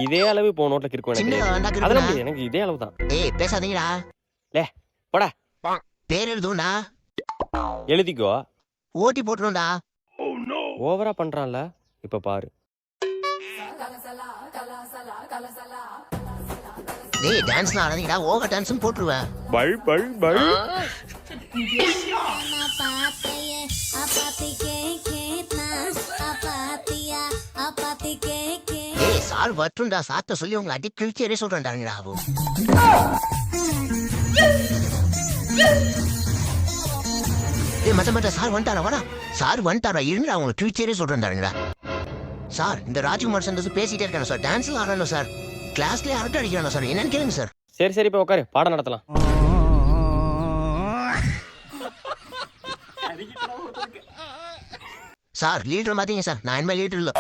இதே அளவு இப்போ நோட்ல கிறுக்கும் எனக்கு சின்னதா வேண்டாம் அதெல்லாம் கிறுக்குண்ணா. முடியாது, எனக்கு இதே அளவு தான். ஏய் பேசாதீங்கடா. லே போடா. பேர் எழுதும்டா. எழுதிக்கோ. ஓட்டி போட்டுரும்டா. ஓவரா பண்றான்ல இப்ப பாரு. டேய் டான்ஸ்லாம் ஆடாதீங்கடா. ஓவர் டான்ஸும் போட்டுருவேன். Bye bye bye. ஏய் சார் வட்டுண்டா. சாத்த சொல்லி உங்களை அடி கிழிச்சே சொல்றேன்டாங்கடா. ஏய் மச்ச சார் வந்துட்டாரா வாடா. சார் வந்துட்டாரா இருங்கடா உங்களை கிழிச்சே சொல்றேன்டாங்கடா. சார் இந்த ராஜ்குமார் சந்தோஷம் பேசிட்டே இருக்கானே சார். டான்ஸ்ல ஆடணும் சார். கிளாஸ்லயே அரட்டை அடிக்கிறானா சார். என்னன்னு கேளுங்க சார். சரி சரி இப்ப உட்காரு, பாடம் நடத்தலாம். சார் லீடர் மாத்தீங்க சார். நான் இனிமே லீடர் இல்ல.